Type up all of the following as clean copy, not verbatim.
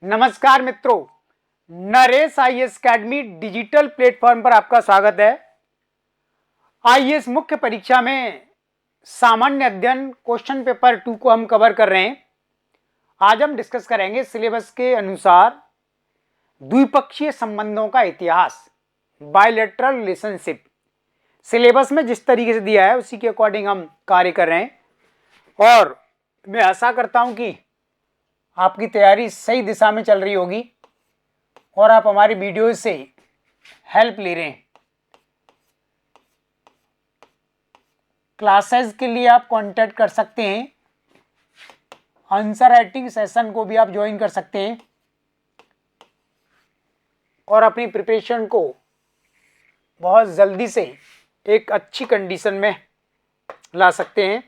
नमस्कार मित्रों, Naresh IAS academy digital platform पर आपका स्वागत है। आईएएस मुख्य परीक्षा में सामान्य अध्ययन क्वेश्चन पेपर 2 को हम कवर कर रहे हैं। आज हम डिस्कस करेंगे सिलेबस के अनुसार द्विपक्षीय संबंधों का इतिहास, बायलैटरल रिलेशनशिप। सिलेबस में जिस तरीके से दिया है उसी के अकॉर्डिंग हम कार्य कर रहे हैं और मैं आशा करता हूं कि आपकी तैयारी सही दिशा में चल रही होगी और आप हमारी वीडियो से हेल्प ले रहे हैं। क्लासेस के लिए आप कांटेक्ट कर सकते हैं, आंसर राइटिंग सेशन को भी आप ज्वाइन कर सकते हैं और अपनी प्रिपरेशन को बहुत जल्दी से एक अच्छी कंडीशन में ला सकते हैं।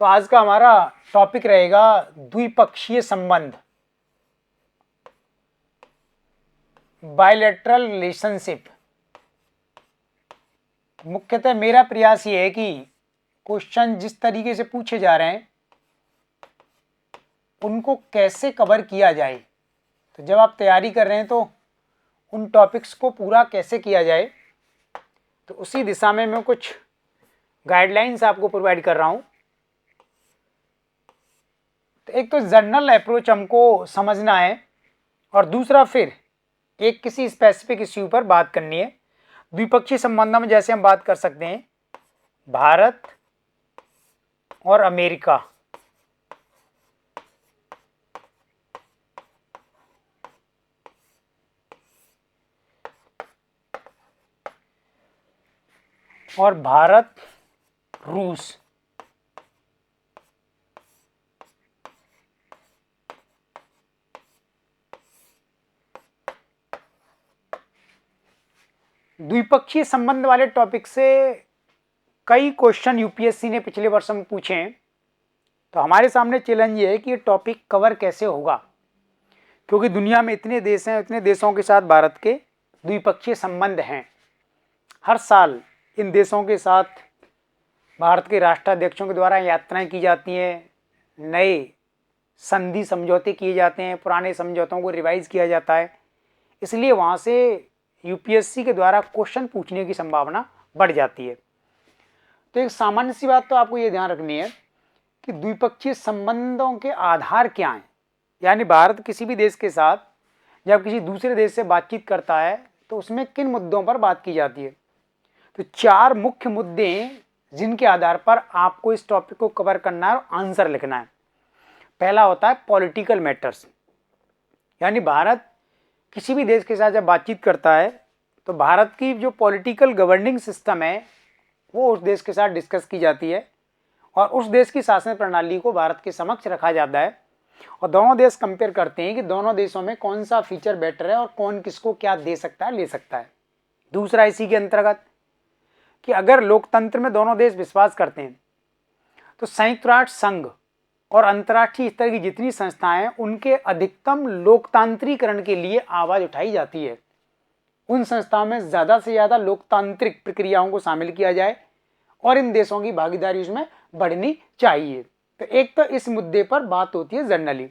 तो आज का हमारा टॉपिक रहेगा द्विपक्षीय संबंध, बायलैटरल रिलेशनशिप। मुख्यतः मेरा प्रयास ये है कि क्वेश्चन जिस तरीके से पूछे जा रहे हैं उनको कैसे कवर किया जाए। तो जब आप तैयारी कर रहे हैं तो उन टॉपिक्स को पूरा कैसे किया जाए, तो उसी दिशा में मैं कुछ गाइडलाइंस आपको प्रोवाइड कर रहा हूँ। तो एक तो जनरल अप्रोच हमको समझना है और दूसरा फिर एक किसी स्पेसिफिक इश्यू पर बात करनी है। द्विपक्षीय संबंधों में जैसे हम बात कर सकते हैं भारत और अमेरिका, और भारत रूस। द्विपक्षीय संबंध वाले टॉपिक से कई क्वेश्चन यूपीएससी ने पिछले वर्ष में पूछे हैं। तो हमारे सामने चैलेंज ये है कि ये टॉपिक कवर कैसे होगा, क्योंकि दुनिया में इतने देश हैं, इतने देशों के साथ भारत के द्विपक्षीय संबंध हैं। हर साल इन देशों के साथ भारत के राष्ट्राध्यक्षों के द्वारा यात्राएं की जाती हैं, नए संधि समझौते किए जाते हैं, पुराने समझौतों को रिवाइज किया जाता है। इसलिए वहाँ से यूपीएससी के द्वारा क्वेश्चन पूछने की संभावना बढ़ जाती है। तो एक सामान्य सी बात तो आपको ये ध्यान रखनी है कि द्विपक्षीय संबंधों के आधार क्या हैं। यानी भारत किसी भी देश के साथ जब किसी दूसरे देश से बातचीत करता है तो उसमें किन मुद्दों पर बात की जाती है। तो 4 मुख्य मुद्दे हैं जिनके आधार पर आपको इस टॉपिक को कवर करना है और आंसर लिखना है। पहला होता है पॉलिटिकल मैटर्स, यानी भारत किसी भी देश के साथ जब बातचीत करता है तो भारत की जो पॉलिटिकल गवर्निंग सिस्टम है वो उस देश के साथ डिस्कस की जाती है और उस देश की शासन प्रणाली को भारत के समक्ष रखा जाता है और दोनों देश कंपेयर करते हैं कि दोनों देशों में कौन सा फीचर बेटर है और कौन किसको क्या दे सकता है, ले सकता है। दूसरा इसी के अंतर्गत कि अगर लोकतंत्र में दोनों देश विश्वास करते हैं तो संयुक्त राष्ट्र संघ और अंतर्राष्ट्रीय स्तर की जितनी संस्थाएं हैं उनके अधिकतम लोकतांत्रिकरण के लिए आवाज उठाई जाती है। उन संस्थाओं में ज़्यादा से ज़्यादा लोकतांत्रिक प्रक्रियाओं को शामिल किया जाए और इन देशों की भागीदारी उसमें बढ़नी चाहिए। तो एक तो इस मुद्दे पर बात होती है जनरली।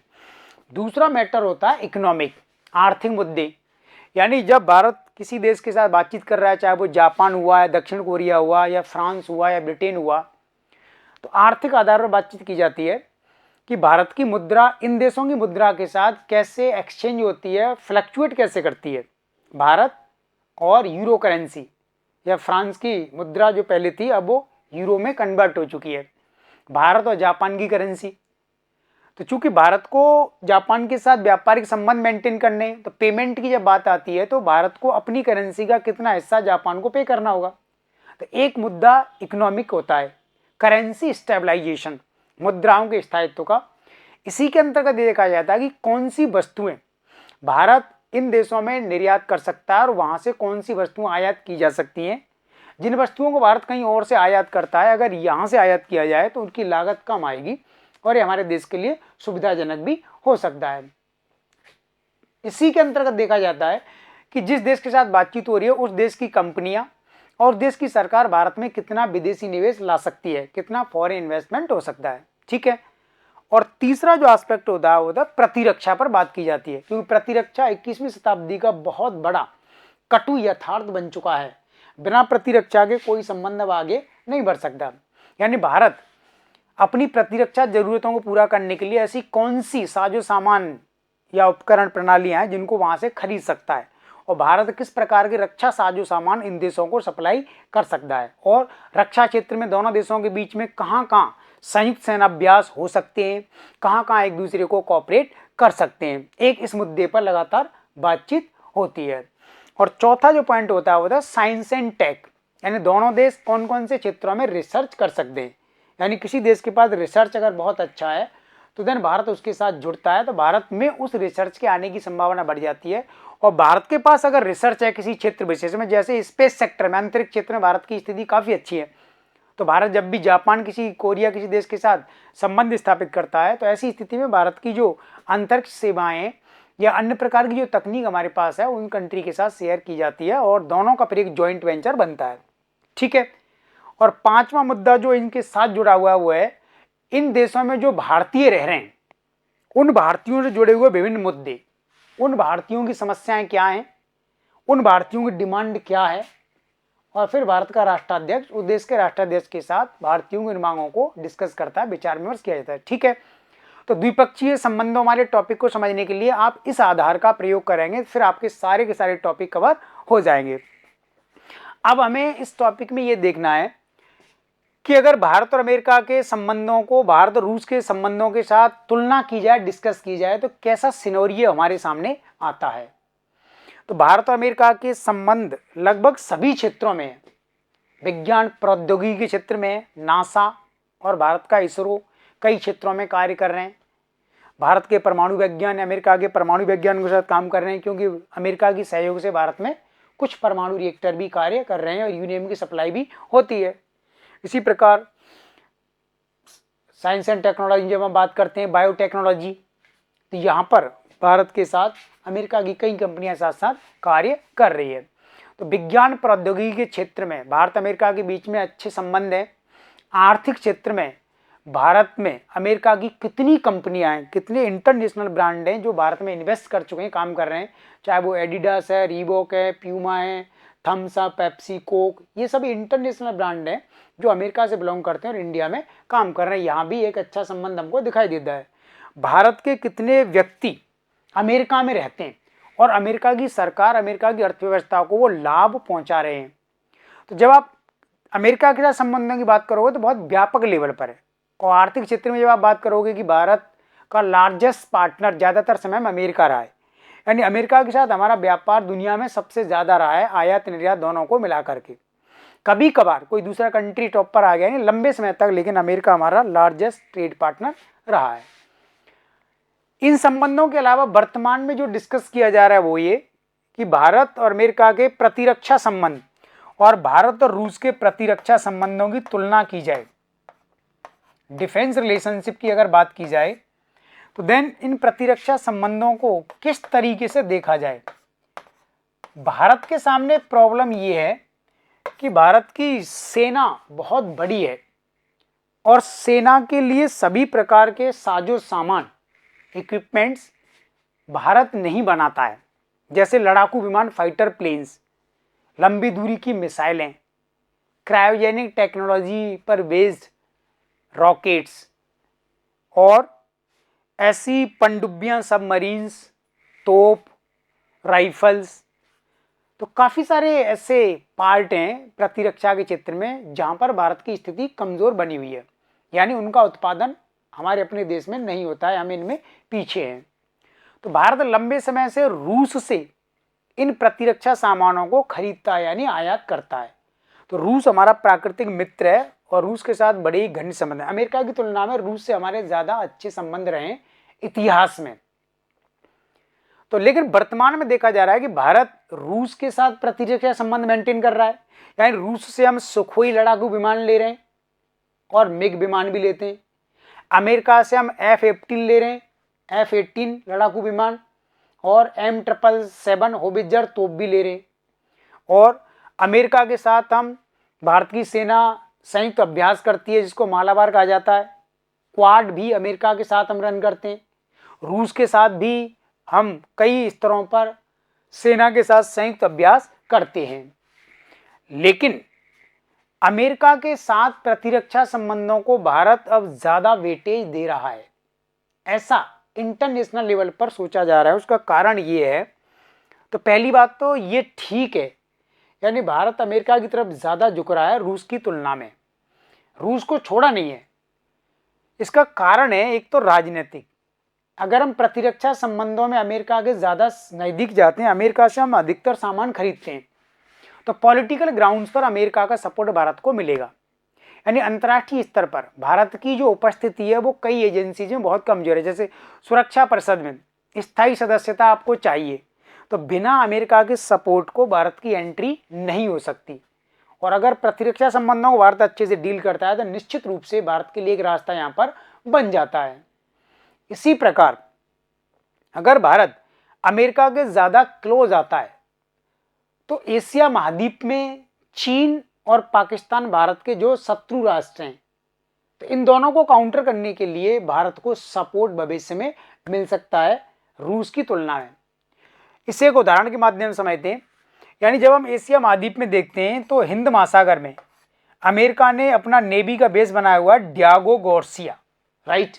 दूसरा मैटर होता है इकोनॉमिक, आर्थिक मुद्दे। यानी जब भारत किसी देश के साथ बातचीत कर रहा है, चाहे वो जापान हुआ या दक्षिण कोरिया हुआ या फ्रांस हुआ या ब्रिटेन हुआ, तो आर्थिक आधार पर बातचीत की जाती है कि भारत की मुद्रा इन देशों की मुद्रा के साथ कैसे एक्सचेंज होती है, फ्लक्चुएट कैसे करती है। भारत और यूरो करेंसी या फ्रांस की मुद्रा जो पहले थी अब वो यूरो में कन्वर्ट हो चुकी है। भारत और जापान की करेंसी, तो चूंकि भारत को जापान के साथ व्यापारिक संबंध मेंटेन करने, तो पेमेंट की जब बात आती है तो भारत को अपनी करेंसी का कितना हिस्सा जापान को पे करना होगा। तो एक मुद्दा इकोनॉमिक होता है, करेंसी स्टेबलाइजेशन, मुद्राओं के स्थायित्व का। इसी के अंतर्गत देखा जाता है कि कौन सी वस्तुएं भारत इन देशों में निर्यात कर सकता है और वहां से कौन सी वस्तुएं आयात की जा सकती हैं। जिन वस्तुओं को भारत कहीं और से आयात करता है, अगर यहाँ से आयात किया जाए तो उनकी लागत कम आएगी और ये हमारे देश के लिए सुविधाजनक भी हो सकता है। इसी के अंतर्गत देखा जाता है कि जिस देश के साथ बातचीत हो रही है उस देश की कंपनियां और देश की सरकार भारत में कितना विदेशी निवेश ला सकती है, कितना फॉरेन इन्वेस्टमेंट हो सकता है। ठीक है। और तीसरा जो एस्पेक्ट होता है वो होता है प्रतिरक्षा पर बात की जाती है, क्योंकि प्रतिरक्षा 21वीं शताब्दी का बहुत बड़ा कटु यथार्थ बन चुका है। बिना प्रतिरक्षा के कोई संबंध अब आगे नहीं बढ़ सकता। यानी भारत अपनी प्रतिरक्षा जरूरतों को पूरा करने के लिए ऐसी कौन सी साजो सामान या उपकरण प्रणालियां हैं जिनको वहां से खरीद सकता है, और भारत किस प्रकार के रक्षा साजो सामान इन देशों को सप्लाई कर सकता है, और रक्षा क्षेत्र में दोनों देशों के बीच में कहाँ कहाँ संयुक्त सेनाभ्यास हो सकते हैं, कहाँ कहाँ एक दूसरे को कोऑपरेट कर सकते हैं। एक इस मुद्दे पर लगातार बातचीत होती है। और चौथा जो पॉइंट होता है वो होता है साइंस एंड टेक, यानी दोनों देश कौन कौन से क्षेत्रों में रिसर्च कर सकते हैं। यानी किसी देश के पास रिसर्च अगर बहुत अच्छा है तो देन भारत उसके साथ जुड़ता है, तो भारत में उस रिसर्च के आने की संभावना बढ़ जाती है। और भारत के पास अगर रिसर्च है किसी क्षेत्र विशेष में, जैसे स्पेस सेक्टर में, अंतरिक्ष क्षेत्र में भारत की स्थिति काफ़ी अच्छी है, तो भारत जब भी जापान, किसी कोरिया, किसी देश के साथ संबंध स्थापित करता है, तो ऐसी स्थिति में भारत की जो अंतरिक्ष सेवाएं या अन्य प्रकार की जो तकनीक हमारे पास है उन कंट्री के साथ शेयर की जाती है और दोनों का फिर एक जॉइंट वेंचर बनता है। ठीक है। और पांचवा मुद्दा जो इनके साथ जुड़ा हुआ है वो है इन देशों में जो भारतीय रह रहे हैं उन भारतीयों से जुड़े हुए विभिन्न मुद्दे, उन भारतीयों की समस्याएं क्या हैं, उन भारतीयों की डिमांड क्या है, और फिर भारत का राष्ट्राध्यक्ष उस देश के राष्ट्राध्यक्ष के साथ भारतीयों की मांगों को डिस्कस करता है, विचार विमर्श किया जाता है। ठीक है। तो द्विपक्षीय संबंधों वाले टॉपिक को समझने के लिए आप इस आधार का प्रयोग करेंगे, फिर आपके सारे के सारे टॉपिक कवर हो जाएंगे। अब हमें इस टॉपिक में ये देखना है कि अगर भारत और अमेरिका के संबंधों को भारत और रूस के संबंधों के साथ तुलना की जाए, डिस्कस की जाए, तो कैसा सिनेरियो हमारे सामने आता है। तो भारत और अमेरिका के संबंध लगभग सभी क्षेत्रों में, विज्ञान प्रौद्योगिकी के क्षेत्र में नासा और भारत का इसरो कई क्षेत्रों में कार्य कर रहे हैं। भारत के परमाणु वैज्ञान अमेरिका के परमाणु वैज्ञान के साथ काम कर रहे हैं, क्योंकि अमेरिका की सहयोग से भारत में कुछ परमाणु रिएक्टर भी कार्य कर रहे हैं और यूरेनियम की सप्लाई भी होती है। इसी प्रकार साइंस एंड टेक्नोलॉजी जब हम बात करते हैं, बायोटेक्नोलॉजी, तो यहाँ पर भारत के साथ अमेरिका की कई कंपनियां साथ साथ कार्य कर रही है। तो विज्ञान प्रौद्योगिकी के क्षेत्र में भारत अमेरिका के बीच में अच्छे संबंध हैं। आर्थिक क्षेत्र में भारत में अमेरिका की कितनी कंपनियां हैं, कितने इंटरनेशनल ब्रांड हैं जो भारत में इन्वेस्ट कर चुके हैं, काम कर रहे हैं, चाहे वो एडिडास है, रीबॉक है, प्यूमा है, थम्स अप, पेप्सी, कोक, ये सभी इंटरनेशनल ब्रांड हैं जो अमेरिका से बिलोंग करते हैं और इंडिया में काम कर रहे हैं। यहाँ भी एक अच्छा संबंध हमको दिखाई देता है। भारत के कितने व्यक्ति अमेरिका में रहते हैं और अमेरिका की सरकार, अमेरिका की अर्थव्यवस्था को वो लाभ पहुंचा रहे हैं। तो जब आप अमेरिका के साथ संबंधों की बात करोगे तो बहुत व्यापक लेवल पर है, और आर्थिक क्षेत्र में जब आप बात करोगे कि भारत का लार्जेस्ट पार्टनर ज़्यादातर समय में अमेरिका रहा है, यानी अमेरिका के साथ हमारा व्यापार दुनिया में सबसे ज़्यादा रहा है, आयात निर्यात दोनों को मिला करके। कभी कभार कोई दूसरा कंट्री टॉप पर आ गया, यानी लंबे समय तक, लेकिन अमेरिका हमारा लार्जेस्ट ट्रेड पार्टनर रहा है। इन संबंधों के अलावा वर्तमान में जो डिस्कस किया जा रहा है वो ये कि भारत और अमेरिका के प्रतिरक्षा संबंध और भारत और रूस के प्रतिरक्षा संबंधों की तुलना की जाए, डिफेंस रिलेशनशिप की अगर बात की जाए, तो देन इन प्रतिरक्षा संबंधों को किस तरीके से देखा जाए। भारत के सामने प्रॉब्लम ये है कि भारत की सेना बहुत बड़ी है और सेना के लिए सभी प्रकार के साजो सामान, इक्विपमेंट्स भारत नहीं बनाता है, जैसे लड़ाकू विमान, फाइटर प्लेन्स, लंबी दूरी की मिसाइलें, क्रायोजेनिक टेक्नोलॉजी पर बेस्ड रॉकेट्स और ऐसी पनडुब्बियां, सबमरीन्स, तोप, राइफल्स। तो काफ़ी सारे ऐसे पार्ट हैं प्रतिरक्षा के क्षेत्र में जहां पर भारत की स्थिति कमज़ोर बनी हुई है, यानी उनका उत्पादन हमारे अपने देश में नहीं होता है, हम इनमें पीछे हैं। तो भारत लंबे समय से रूस से इन प्रतिरक्षा सामानों को खरीदता है, यानी आयात करता है। तो रूस हमारा प्राकृतिक मित्र है और रूस के साथ बड़े ही घनिष्ठ संबंध है। अमेरिका की तुलना में रूस से हमारे ज़्यादा अच्छे संबंध रहे हैं इतिहास में। तो लेकिन वर्तमान में देखा जा रहा है कि भारत रूस के साथ प्रतिरक्षा संबंध मेंटेन कर रहा है, यानी रूस से हम सुखोई लड़ाकू विमान ले रहे हैं और मिग विमान भी लेते हैं। अमेरिका से हम F-18 ले रहे हैं, F-18 लड़ाकू विमान, और M777 होवित्जर तोप भी ले रहे हैं। और अमेरिका के साथ हम, भारत की सेना संयुक्त अभ्यास करती है जिसको मालाबार कहा जाता है, क्वाड भी अमेरिका के साथ हम रन करते हैं, रूस के साथ भी हम कई स्तरों पर सेना के साथ संयुक्त अभ्यास करते हैं। लेकिन अमेरिका के साथ प्रतिरक्षा संबंधों को भारत अब ज्यादा वेटेज दे रहा है, ऐसा इंटरनेशनल लेवल पर सोचा जा रहा है। उसका कारण ये है, तो पहली बात तो ये ठीक है, यानी भारत अमेरिका की तरफ ज्यादा झुक रहा है रूस की तुलना में, रूस को छोड़ा नहीं है। इसका कारण है एक तो राजनीतिक, अगर हम प्रतिरक्षा संबंधों में अमेरिका के ज्यादा नजदीक जाते हैं, अमेरिका से हम अधिकतर सामान खरीदते हैं, तो पॉलिटिकल ग्राउंड्स पर अमेरिका का सपोर्ट भारत को मिलेगा। यानी अंतर्राष्ट्रीय स्तर पर भारत की जो उपस्थिति है वो कई एजेंसीज में बहुत कमजोर है। जैसे सुरक्षा परिषद में स्थायी सदस्यता आपको चाहिए, तो बिना अमेरिका के सपोर्ट को भारत की एंट्री नहीं हो सकती। और अगर प्रतिरक्षा संबंधों को भारत अच्छे से डील करता है तो निश्चित रूप से भारत के लिए एक रास्ता यहाँ पर बन जाता है। इसी प्रकार अगर भारत अमेरिका के ज्यादा क्लोज आता है तो एशिया महाद्वीप में चीन और पाकिस्तान भारत के जो शत्रु राष्ट्र हैं, तो इन दोनों को काउंटर करने के लिए भारत को सपोर्ट भविष्य में मिल सकता है रूस की तुलना में। इसे एक उदाहरण के माध्यम से समझते हैं। यानी जब हम एशिया महाद्वीप में देखते हैं तो हिंद महासागर में अमेरिका ने अपना नेवी का बेस बनाया हुआ है डियागो गार्सिया, राइट।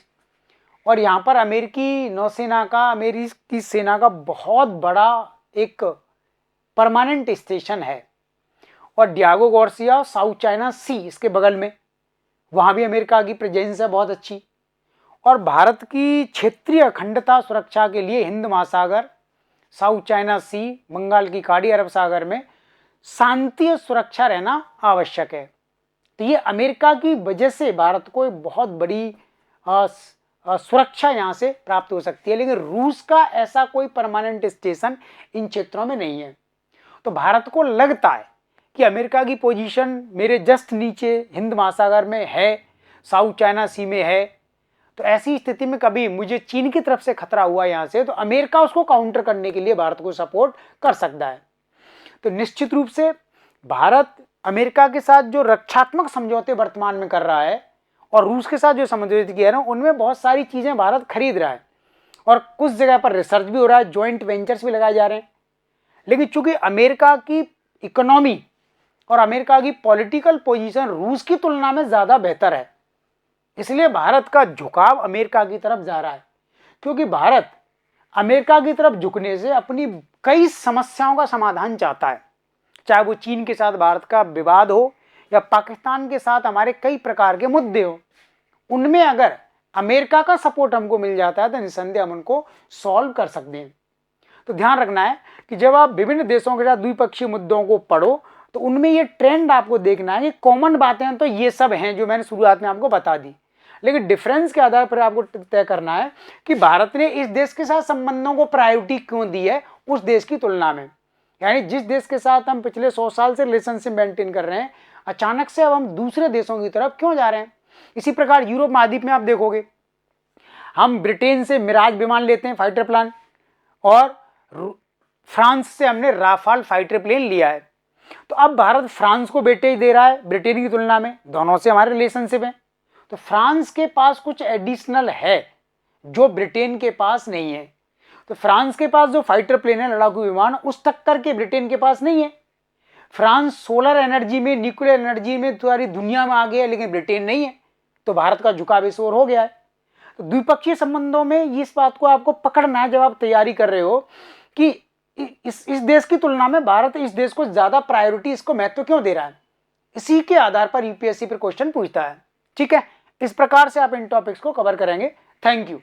और यहाँ पर अमेरिकी नौसेना का, अमेरिकी सेना का बहुत बड़ा एक परमानेंट स्टेशन है। और डियागो गार्सिया साउथ चाइना सी इसके बगल में, वहाँ भी अमेरिका की प्रेजेंस है बहुत अच्छी। और भारत की क्षेत्रीय अखंडता सुरक्षा के लिए हिंद महासागर, साउथ चाइना सी, बंगाल की खाड़ी, अरब सागर में शांति और सुरक्षा रहना आवश्यक है। तो ये अमेरिका की वजह से भारत को एक बहुत बड़ी सुरक्षा यहाँ से प्राप्त हो सकती है। लेकिन रूस का ऐसा कोई परमानेंट स्टेशन इन क्षेत्रों में नहीं है। तो भारत को लगता है कि अमेरिका की पोजीशन मेरे जस्ट नीचे हिंद महासागर में है, साउथ चाइना सी में है, तो ऐसी स्थिति में कभी मुझे चीन की तरफ से खतरा हुआ यहाँ से, तो अमेरिका उसको काउंटर करने के लिए भारत को सपोर्ट कर सकता है। तो निश्चित रूप से भारत अमेरिका के साथ जो रक्षात्मक समझौते वर्तमान में कर रहा है और रूस के साथ जो समझौते किया है ना, उनमें बहुत सारी चीज़ें भारत खरीद रहा है और कुछ जगह पर रिसर्च भी हो रहा है, ज्वाइंट वेंचर्स भी लगाए जा रहे हैं। लेकिन चूंकि अमेरिका की इकोनॉमी और अमेरिका की पॉलिटिकल पोजीशन रूस की तुलना में ज़्यादा बेहतर है, इसलिए भारत का झुकाव अमेरिका की तरफ जा रहा है। क्योंकि भारत अमेरिका की तरफ झुकने से अपनी कई समस्याओं का समाधान चाहता है, चाहे वो चीन के साथ भारत का विवाद हो या पाकिस्तान के साथ हमारे कई प्रकार के मुद्दे हो। उनमें अगर अमेरिका का सपोर्ट हमको मिल जाता है तो निस्संदेह हम उनको सॉल्व कर सकते हैं। तो ध्यान रखना है कि जब आप विभिन्न देशों के साथ द्विपक्षीय मुद्दों को पढ़ो तो उनमें ये ट्रेंड आपको देखना है कि कॉमन बातें तो ये सब हैं जो मैंने शुरुआत में आपको बता दी, लेकिन डिफरेंस के आधार पर आपको तय करना है कि भारत ने इस देश के साथ संबंधों को प्रायोरिटी क्यों दी है उस देश की तुलना में। यानी जिस देश के साथ हम पिछले 100 साल से रिलेशनशिप मेंटेन कर रहे हैं, अचानक से अब हम दूसरे देशों की तरफ क्यों जा रहे हैं। इसी प्रकार यूरोप महाद्वीप में आप देखोगे, हम ब्रिटेन से मिराज विमान लेते हैं, फाइटर प्लान, और फ्रांस से हमने राफाल फाइटर प्लेन लिया है। तो अब भारत फ्रांस को वेटेज दे रहा है ब्रिटेन की तुलना में, दोनों से हमारे रिलेशनशिप है। तो फ्रांस के पास कुछ एडिशनल है जो ब्रिटेन के पास नहीं है। तो फ्रांस के पास जो फाइटर प्लेन है, लड़ाकू विमान, उस टक्कर के ब्रिटेन के पास नहीं है। फ्रांस सोलर एनर्जी में, न्यूक्लियर एनर्जी में सारी दुनिया में आगे है, लेकिन ब्रिटेन नहीं है। तो भारत का झुकाव इस ओर हो गया है। तो द्विपक्षीय संबंधों में इस बात को आपको पकड़ना है जब आप तैयारी कर रहे हो कि इस देश की तुलना में भारत इस देश को ज्यादा प्रायोरिटी, इसको महत्व क्यों दे रहा है। इसी के आधार पर यूपीएससी पर क्वेश्चन पूछता है। ठीक है, इस प्रकार से आप इन टॉपिक्स को कवर करेंगे। Thank you.